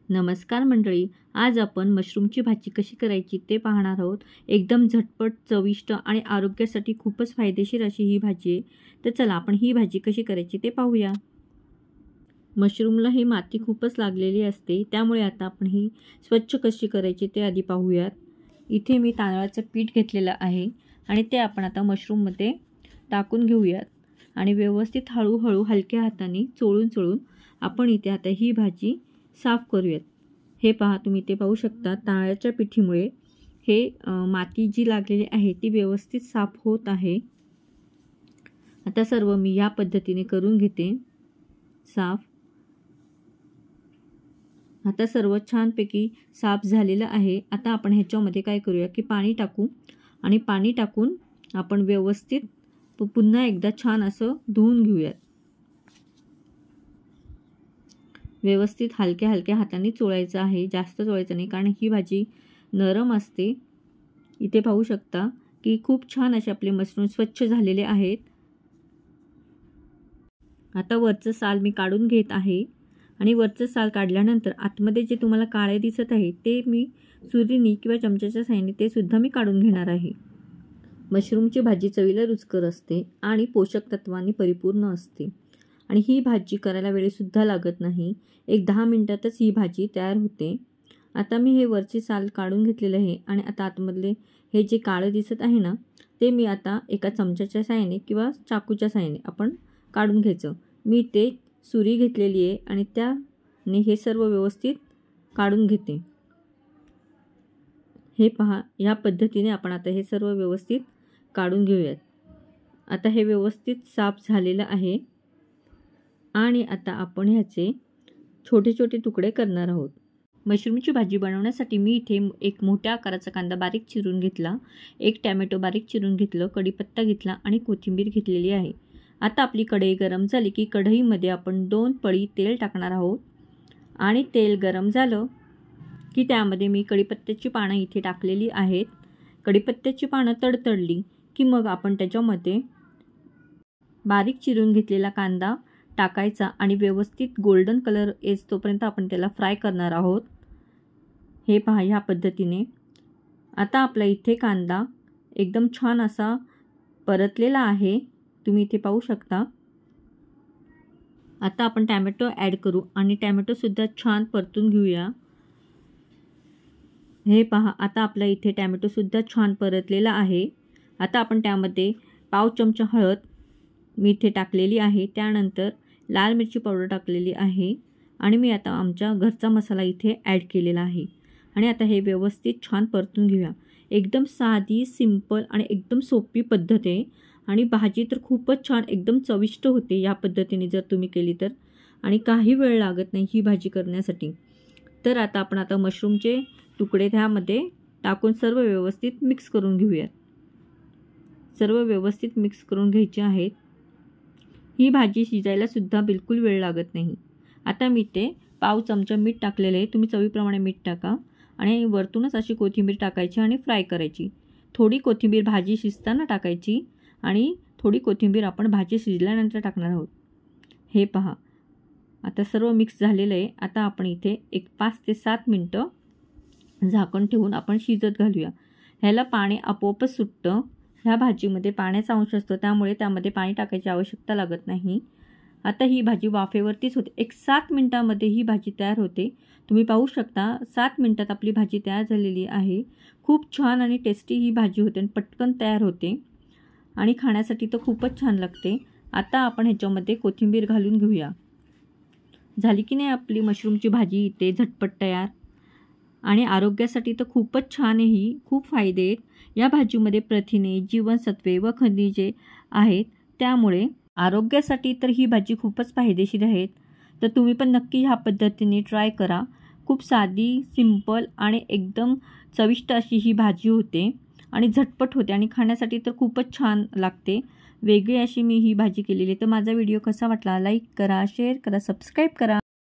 नमस्कार मंडळी, आज आपण मशरूमची भाजी कशी करायची ते पाहणार आहोत। एकदम झटपट, चविष्ट आणि आरोग्यासाठी खूपच फायदेशीर अशी ही भाजी आहे। तर चला आपण ही भाजी कशी करायची ते पाहूया। मशरूमला ही माती खूपच लागलेली असते, त्यामुळे आता आपण ही स्वच्छ कशी करायची ते आधी पाहूयात। इथे मी तांदळाचं पीठ घेतलेलं आहे आणि ते आपण आता मशरूममध्ये टाकून घेऊयात आणि व्यवस्थित हळूहळू हलक्या हाताने चोळून आपण इथे आता ही भाजी साफ करूयात। हे पहा, तुम्ही ते पाहू शकता, तांदळाच्या पिठीमुळे हे माती जी लागलेली आहे ती व्यवस्थित साफ होत आहे। आता सर्व मी या पद्धतीने करून घेते साफ। आता सर्व छानपैकी साफ झालेलं आहे। आता आपण ह्याच्यामध्ये काय करूया की पाणी टाकू आणि पाणी टाकून आपण व्यवस्थित पुन्हा एकदा छान असं धुवून घेऊयात। व्यवस्थित हलक्या हाताने चोळायचं आहे, जास्त चोळायचं नाही, कारण ही भाजी नरम असते। इथे पाहू शकता की खूप छान असे आपले मशरूम स्वच्छ झालेले आहेत। आता वरचं साल मी काढून घेत आहे आणि वरचं साल काढल्यानंतर आतमध्ये जे तुम्हाला काळे दिसत आहे ते मी सुरीने किंवा चमच्याच्या साहाय्याने ते सुद्धा मी काढून घेणार आहे। मशरूमची भाजी चवीला रुचकर असते आणि पोषक तत्वांनी परिपूर्ण असते आणि ही भाजी करायला वेळसुद्धा लागत नाही। एक 10 मिनिटातच ही भाजी तयार होते। आता मी हे वरची साल काढून घेतलेले आहे आणि आता आतमधले हे जे काळं दिसत आहे ना, ते मी आता एका चमच्याच्या साहाय्याने किंवा चाकूच्या साहाय्याने आपण काढून घ्यायचं। मी ते सुरी घेतलेली आहे आणि त्याने हे सर्व व्यवस्थित काढून घेते। हे पहा, या पद्धतीने आपण आता हे सर्व व्यवस्थित काढून घेऊयात। आता हे व्यवस्थित साफ झालेलं आहे आणि आता आपण ह्याचे छोटे छोटे तुकडे करणार आहोत। मशरूमची भाजी बनवण्यासाठी मी इथे एक मोठ्या आकाराचा कांदा बारीक चिरून घेतला, एक टोमॅटो बारीक चिरून घेतलं, कढीपत्ता घेतला आणि कोथिंबीर घेतलेली आहे। आता आपली कढई गरम झाली की कढईमध्ये आपण 2 पळी तेल टाकणार आहोत आणि तेल गरम झालं की त्यामध्ये मी कढीपत्त्याची पानं इथे टाकलेली आहेत। कढीपत्त्याची पानं तडतडली की मग आपण त्याच्यामध्ये बारीक चिरून घेतलेला कांदा टाकायचा आणि व्यवस्थित गोल्डन कलर येतोपर्यंत आपण त्याला फ्राय करणार आहोत। हे पहा, ह्या पद्धतीने आता आपला इथे कांदा एकदम छान असा परतलेला आहे, तुम्ही इथे पाहू शकता। आता आपण टोमॅटो ॲड करू आणि टोमॅटो सुद्धा छान परतून घेऊया। हे पहा, आता आपला इथे टोमॅटो सुद्धा छान परतलेला आहे। आता आपण त्यामध्ये पाव चमचा हळद मी इथे टाकलेली आहे, त्यानंतर लाल मिरची पावडर टाकलेली आहे आणि मी आता आमच्या घरचा मसाला इथे ॲड केलेला आहे आणि आता हे व्यवस्थित छान परतून घेऊया। एकदम साधी, सिंपल आणि एकदम सोपी पद्धत आहे आणि भाजी तर खूपच छान एकदम चविष्ट होते या पद्धतीने जर तुम्ही केली तर, आणि काही वेळ लागत नाही ही भाजी करण्यासाठी। तर आता मशरूमचे तुकडे त्यामध्ये टाकून सर्व व्यवस्थित मिक्स करून घेऊयात। सर्व व्यवस्थित मिक्स करून घ्यायचे आहेत। ही भाजी शिजायला सुद्धा बिलकुल वेळ लागत नाही। आता मी ते पाव चमचा मीठ टाकलेले आहे, तुम्ही चवीप्रमाणे मीठ टाका आणि वरतूनच अशी कोथिंबीर टाकायची आणि फ्राय करायची। थोडी कोथिंबीर भाजी शिजताना टाकायची आणि थोडी कोथिंबीर आपण भाजी शिजल्यानंतर टाकणार आहोत। हे पहा, आता सर्व मिक्स झालेलं आहे। आता आपण इथे एक 5 ते 7 मिनटं झाकण ठेवून आपण शिजत घालूया। ह्याला पाणी आपोआपच सुटतं। ह्या भाजीमध्ये पाण्याचा अंश असतो, त्यामुळे त्यामध्ये पाणी टाकायची आवश्यकता लागत नाही। आता ही भाजी वाफेवरतीच होते। एक 7 मिनिटांमध्ये ही भाजी तयार होते। तुम्ही पाहू शकता 7 मिनिटात आपली भाजी तयार झालेली आहे। खूप छान आणि टेस्टी ही भाजी होते आणि पटकन तयार होते आणि खाण्यासाठी तर खूपच छान लागते। आता आपण ह्याच्यामध्ये कोथिंबीर घालून घेऊया। झाली की नाही आपली मशरूमची भाजी इथे झटपट तयार आणि आरोग्यासाठी तर खूपच छान आहे ही, खूप फायदे आहेत। या भाजीमध्ये प्रथिने, जीवनसत्वे व खनिजे आहेत, त्यामुळे आरोग्यासाठी तर ही भाजी खूपच फायदेशीर आहेत। तर तुम्ही पण नक्की ह्या पद्धतीने ट्राय करा। खूप साधी, सिंपल आणि एकदम चविष्ट अशी ही भाजी होते आणि झटपट होते आणि खाण्यासाठी तर खूपच छान लागते। वेगळी अशी मी ही भाजी केलेली आहे। तर माझा व्हिडिओ कसा वाटला लाईक करा, शेअर करा, सबस्क्राईब करा।